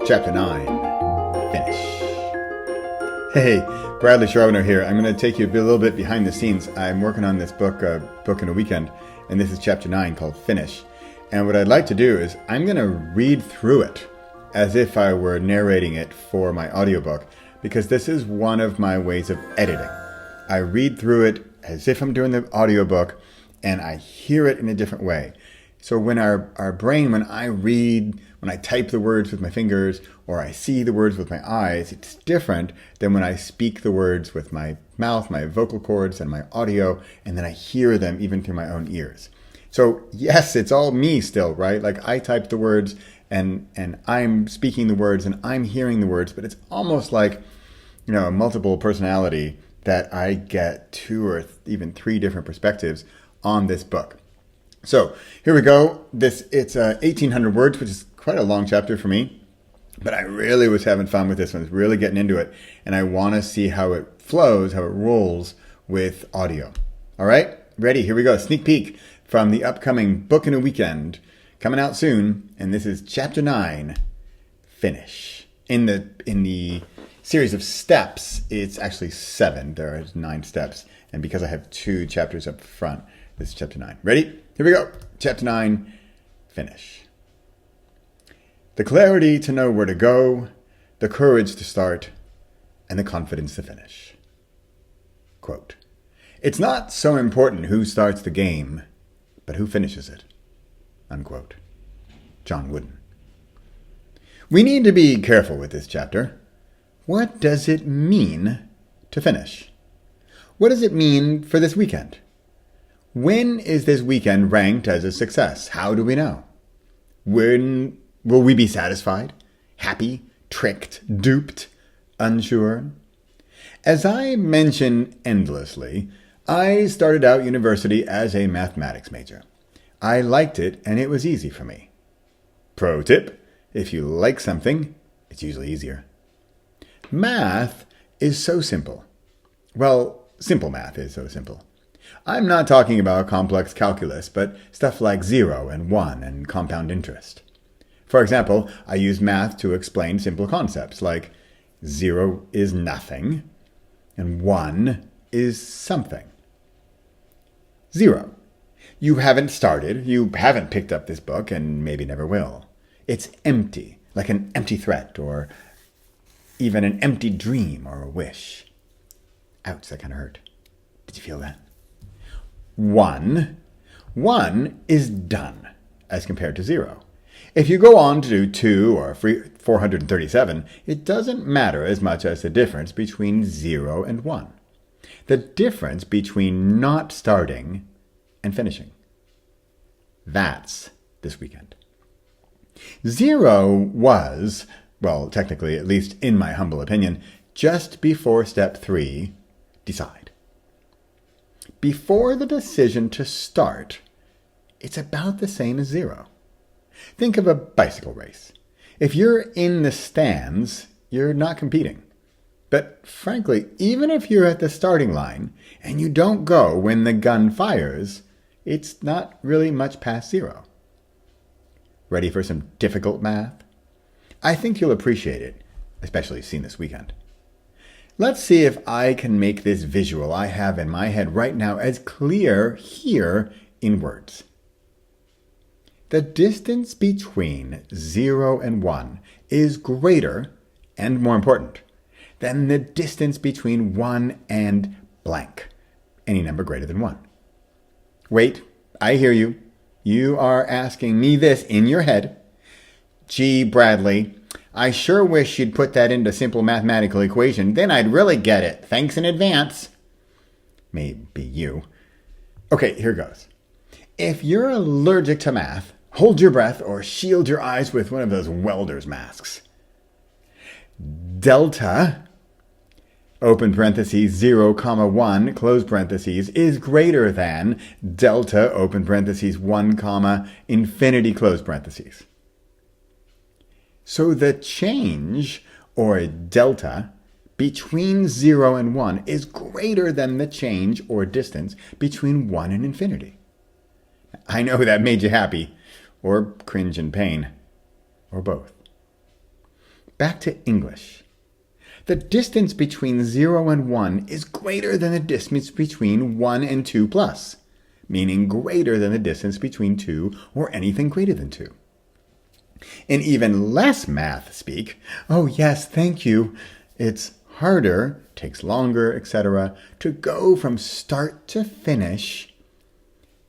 Chapter 9, Finish. Hey, Bradley Charbonneau here. I'm going to take you a little bit behind the scenes. I'm working on this book in a weekend, and this is Chapter 9 called Finish. And what I'd like to do is I'm going to read through it as if I were narrating it for my audiobook, because this is one of my ways of editing. I read through it as if I'm doing the audiobook, and I hear it in a different way. So when our brain, when I read, when I type the words with my fingers, or I see the words with my eyes, it's different than when I speak the words with my mouth, my vocal cords, and my audio, and then I hear them even through my own ears. So yes, it's all me still, right? Like I type the words and I'm speaking the words and I'm hearing the words, but it's almost like, a multiple personality that I get 2 or even 3 different perspectives on this book. So here we go. It's 1,800 words, which is quite a long chapter for me, but I really was having fun with this one. It's really getting into it, and I want to see how it flows, how it rolls with audio. All right, ready? Here we go. Sneak peek from the upcoming book in a weekend, coming out soon, and this is Chapter 9, Finish. In the series of steps, it's actually 7. There are 9 steps, and because I have 2 chapters up front, this is Chapter 9. Ready? Here we go. Chapter 9, Finish. The clarity to know where to go, the courage to start, and the confidence to finish. Quote, "It's not so important who starts the game, but who finishes it." Unquote. John Wooden. We need to be careful with this chapter. What does it mean to finish? What does it mean for this weekend? When is this weekend ranked as a success? How do we know? When will we be satisfied, happy, tricked, duped, unsure? As I mention endlessly, I started out university as a mathematics major. I liked it and it was easy for me. Pro tip, if you like something, it's usually easier. Math is so simple. Well, simple math is so simple. I'm not talking about complex calculus, but stuff like 0 and 1 and compound interest. For example, I use math to explain simple concepts like 0 is nothing and 1 is something. 0. You haven't started, you haven't picked up this book, and maybe never will. It's empty, like an empty threat or even an empty dream or a wish. Ouch, that kind of hurt. Did you feel that? 1 is done as compared to 0. If you go on to do 2 or 437, it doesn't matter as much as the difference between 0 and 1. The difference between not starting and finishing. That's this weekend. 0 was, well, technically, at least in my humble opinion, just before step 3, decide. Before the decision to start, it's about the same as 0. Think of a bicycle race. If you're in the stands, you're not competing. But frankly, even if you're at the starting line and you don't go when the gun fires, it's not really much past 0. Ready for some difficult math? I think you'll appreciate it, especially seen this weekend. Let's see if I can make this visual I have in my head right now as clear here in words. The distance between 0 and 1 is greater, and more important, than the distance between 1 and blank, any number greater than 1. Wait, I hear you. You are asking me this in your head. Gee, Bradley, I sure wish you'd put that into simple mathematical equation. Then I'd really get it. Thanks in advance. Maybe you. Okay, here goes. If you're allergic to math, hold your breath or shield your eyes with one of those welder's masks. Delta, open parentheses, 0, 1, close parentheses, is greater than delta, open parentheses, 1, infinity, close parentheses. So the change, or delta, between 0 and 1 is greater than the change, or distance, between 1 and infinity. I know that made you happy, or cringe in pain, or both. Back to English. The distance between 0 and 1 is greater than the distance between 1 and 2 plus, meaning greater than the distance between 2 or anything greater than 2. In even less math speak, oh yes, thank you, it's harder, takes longer, etc., to go from start to finish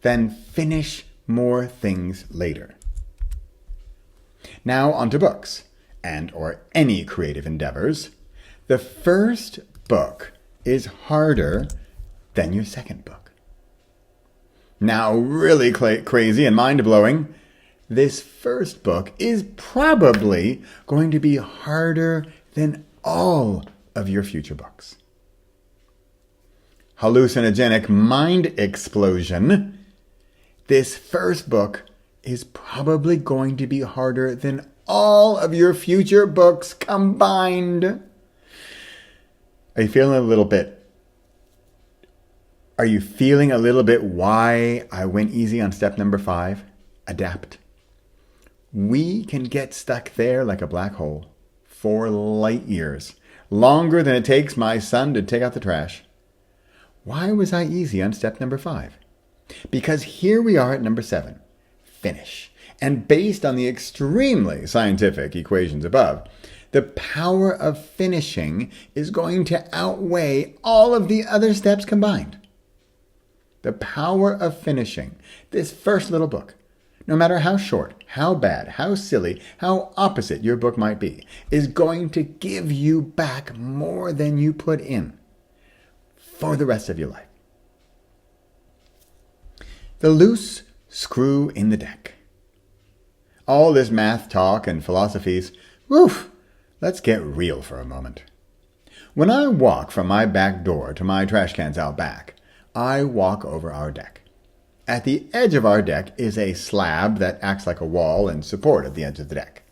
than finish more things later. Now on to books, and or any creative endeavors. The first book is harder than your second book. Now, really crazy and mind-blowing, this first book is probably going to be harder than all of your future books. Hallucinogenic mind explosion. This first book is probably going to be harder than all of your future books combined. Are you feeling a little bit why I went easy on step number 5? Adapt. We can get stuck there like a black hole for light years, longer than it takes my son to take out the trash. Why was I easy on step number 5? Because here we are at number 7, finish. And based on the extremely scientific equations above, the power of finishing is going to outweigh all of the other steps combined. The power of finishing this first little book, no matter how short, how bad, how silly, how opposite your book might be, is going to give you back more than you put in for the rest of your life. The loose screw in the deck. All this math talk and philosophies, woof, let's get real for a moment. When I walk from my back door to my trash cans out back, I walk over our deck. At the edge of our deck is a slab that acts like a wall and support at the edge of the deck.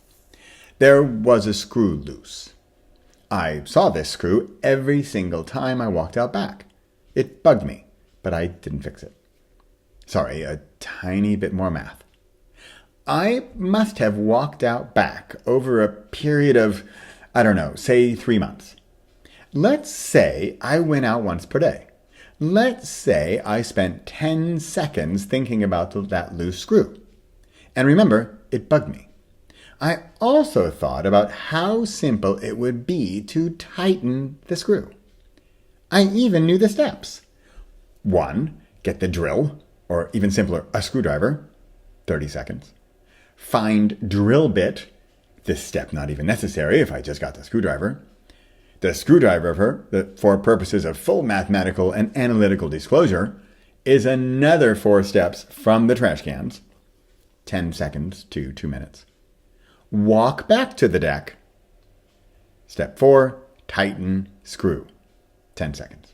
There was a screw loose. I saw this screw every single time I walked out back. It bugged me, but I didn't fix it. Sorry, a tiny bit more math. I must have walked out back over a period of, say 3 months. Let's say I went out once per day. Let's say I spent 10 seconds thinking about that loose screw. And remember, it bugged me. I also thought about how simple it would be to tighten the screw. I even knew the steps. 1, get the drill, or even simpler, a screwdriver, 30 seconds. Find drill bit, this step not even necessary if I just got the screwdriver. The screwdriver, for purposes of full mathematical and analytical disclosure, is another 4 steps from the trash cans, 10 seconds to 2 minutes. Walk back to the deck. Step 4, tighten screw, 10 seconds.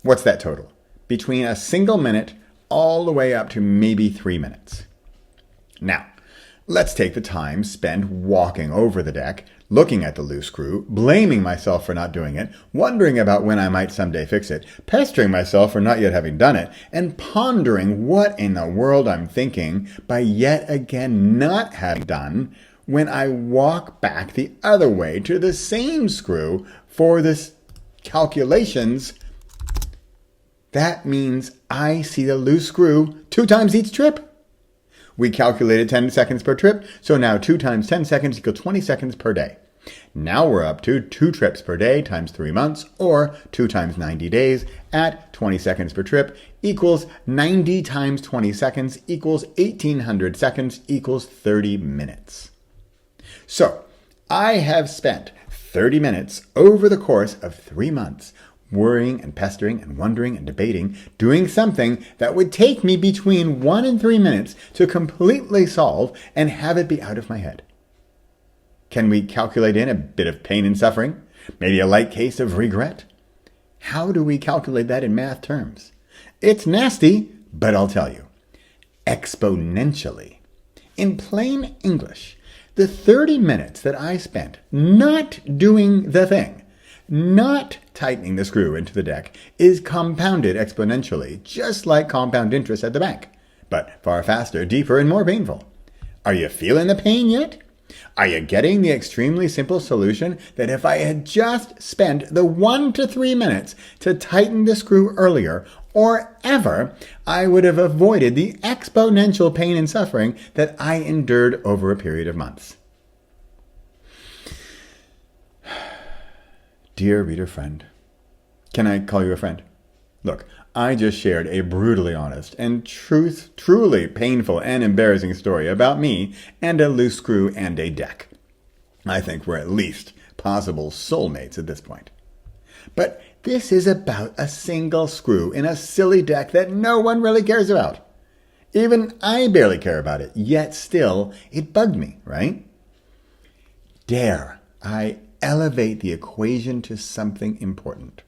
What's that total? Between a single minute all the way up to maybe 3 minutes. Now, let's take the time spent walking over the deck, looking at the loose screw, blaming myself for not doing it, wondering about when I might someday fix it, pestering myself for not yet having done it, and pondering what in the world I'm thinking by yet again not having done when I walk back the other way to the same screw for this calculations. That means I see the loose screw 2 times each trip. We calculated 10 seconds per trip, so now 2 times 10 seconds equals 20 seconds per day. Now we're up to 2 trips per day times 3 months, or 2 times 90 days at 20 seconds per trip equals 90 times 20 seconds equals 1800 seconds equals 30 minutes. So I have spent 30 minutes over the course of 3 months worrying and pestering and wondering and debating, doing something that would take me between 1 and 3 minutes to completely solve and have it be out of my head. Can we calculate in a bit of pain and suffering? Maybe a light case of regret? How do we calculate that in math terms? It's nasty, but I'll tell you. Exponentially. In plain English, the 30 minutes that I spent not doing the thing, not tightening the screw into the deck, is compounded exponentially, just like compound interest at the bank. but far faster, deeper, and more painful. Are you feeling the pain yet? Are you getting the extremely simple solution that if I had just spent the 1 to 3 minutes to tighten the screw earlier or ever, I would have avoided the exponential pain and suffering that I endured over a period of months? Dear reader friend, can I call you a friend? Look, I just shared a brutally honest and truly painful and embarrassing story about me and a loose screw and a deck. I think we're at least possible soulmates at this point. But this is about a single screw in a silly deck that no one really cares about. Even I barely care about it, yet still it bugged me, right? Dare I elevate the equation to something important,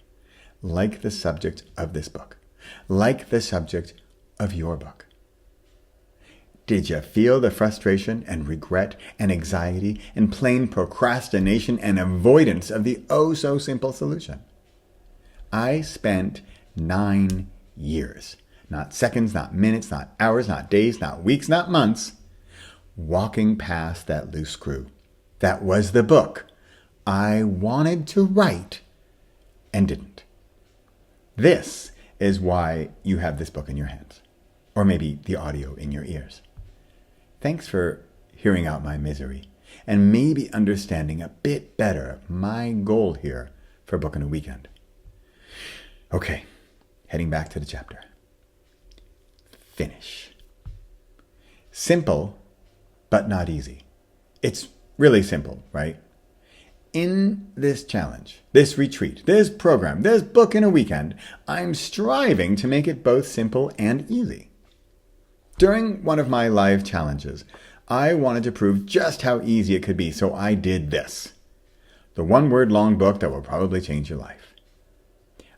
like the subject of this book, like the subject of your book. Did you feel the frustration and regret and anxiety and plain procrastination and avoidance of the oh-so-simple solution? I spent 9 years, not seconds, not minutes, not hours, not days, not weeks, not months, walking past that loose screw. That was the book I wanted to write and didn't. This is why you have this book in your hands, or maybe the audio in your ears. Thanks for hearing out my misery and maybe understanding a bit better my goal here for Book in a Weekend. Okay, heading back to the chapter. Finish. Simple, but not easy. It's really simple, right? In this challenge, this retreat, this program, this Book in a Weekend, I'm striving to make it both simple and easy. During one of my live challenges, I wanted to prove just how easy it could be, so I did this. The one-word long book that will probably change your life.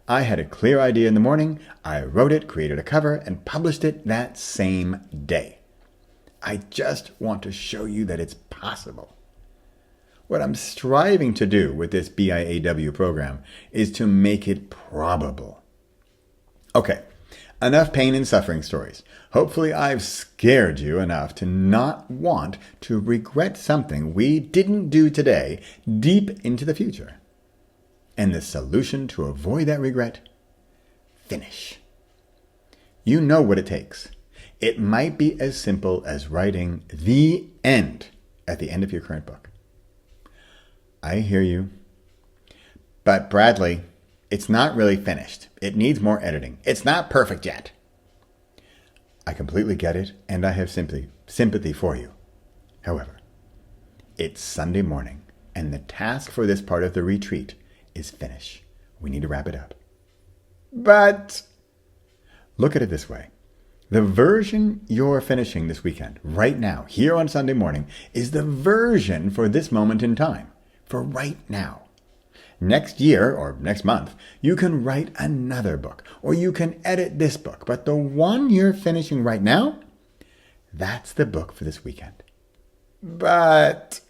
I had a clear idea in the morning, I wrote it, created a cover, and published it that same day. I just want to show you that it's possible. What I'm striving to do with this BIAW program is to make it probable. Okay, enough pain and suffering stories. Hopefully I've scared you enough to not want to regret something we didn't do today deep into the future. And the solution to avoid that regret? Finish. You know what it takes. It might be as simple as writing the end at the end of your current book. I hear you. But Bradley, it's not really finished. It needs more editing. It's not perfect yet. I completely get it, and I have sympathy for you. However, it's Sunday morning, and the task for this part of the retreat is finish. We need to wrap it up. But look at it this way. The version you're finishing this weekend, right now, here on Sunday morning, is the version for this moment in time. For right now. Next year, or next month, you can write another book, or you can edit this book. But the one you're finishing right now, that's the book for this weekend. But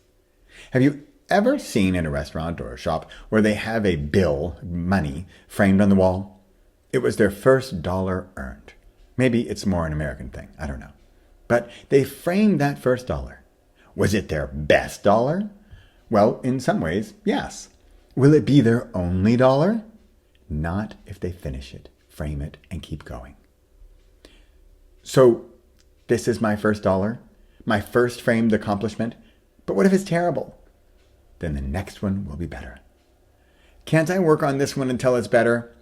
have you ever seen in a restaurant or a shop where they have a bill, money, framed on the wall? It was their first dollar earned. Maybe it's more an American thing. I don't know. But they framed that first dollar. Was it their best dollar? Well, in some ways, yes. Will it be their only dollar? Not if they finish it, frame it, and keep going. So, this is my first dollar, my first framed accomplishment. But what if it's terrible? Then the next one will be better. Can't I work on this one until it's better?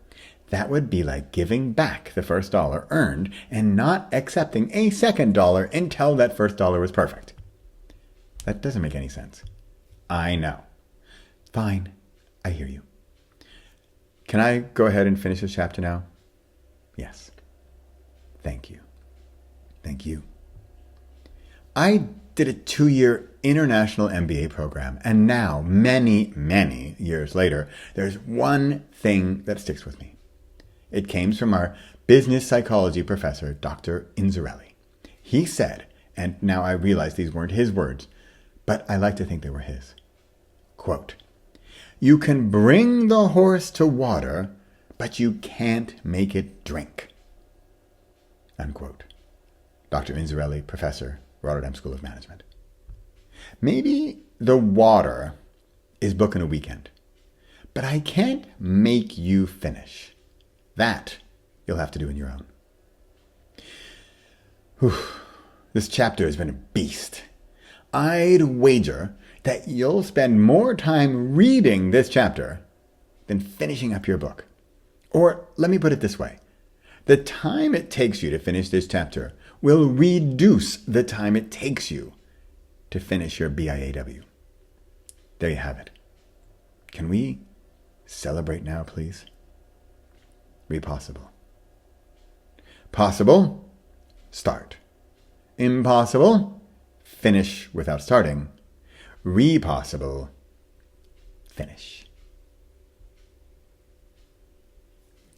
That would be like giving back the first dollar earned and not accepting a second dollar until that first dollar was perfect. That doesn't make any sense. I know. Fine. I hear you. Can I go ahead and finish this chapter now? Yes. Thank you. Thank you. I did a 2-year international MBA program, and now, many years later, there's one thing that sticks with me. It came from our business psychology professor, Dr. Inzarelli. He said, and now I realize these weren't his words, but I like to think they were his. Quote, "You can bring the horse to water, but you can't make it drink." Unquote. Dr. Inzarelli, Professor, Rotterdam School of Management. Maybe The Water is book in a weekend, but I can't make you finish. That you'll have to do on your own. Whew. This chapter has been a beast. I'd wager that you'll spend more time reading this chapter than finishing up your book. Or let me put it this way. The time it takes you to finish this chapter will reduce the time it takes you to finish your BIAW. There you have it. Can we celebrate now, please? Read possible. Possible, start. Impossible, finish without starting. Repossible, finish.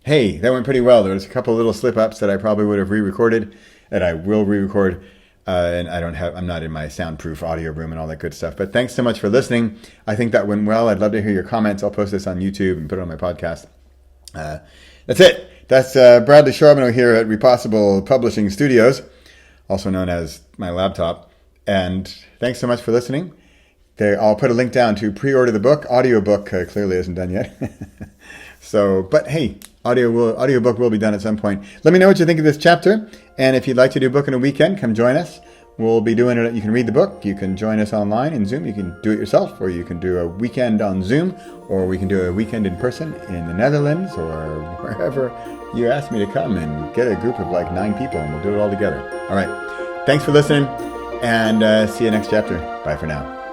Hey, that went pretty well. There was a couple little slip-ups that I probably would have re-recorded, that I will re-record, and I'm not in my soundproof audio room and all that good stuff. But thanks so much for listening. I think that went well. I'd love to hear your comments. I'll post this on YouTube and put it on my podcast. That's it. That's Bradley Charbonneau here at Repossible Publishing Studios, also known as my laptop. And thanks so much for listening. I'll put a link down to pre-order the book. Audiobook clearly isn't done yet. But hey, audiobook will be done at some point. Let me know what you think of this chapter. And if you'd like to do a book in a weekend, come join us. We'll be doing it. You can read the book. You can join us online in Zoom. You can do it yourself, or you can do a weekend on Zoom, or we can do a weekend in person in the Netherlands, or wherever you ask me to come and get a group of like 9 people, and we'll do it all together. All right. Thanks for listening, and see you next chapter. Bye for now.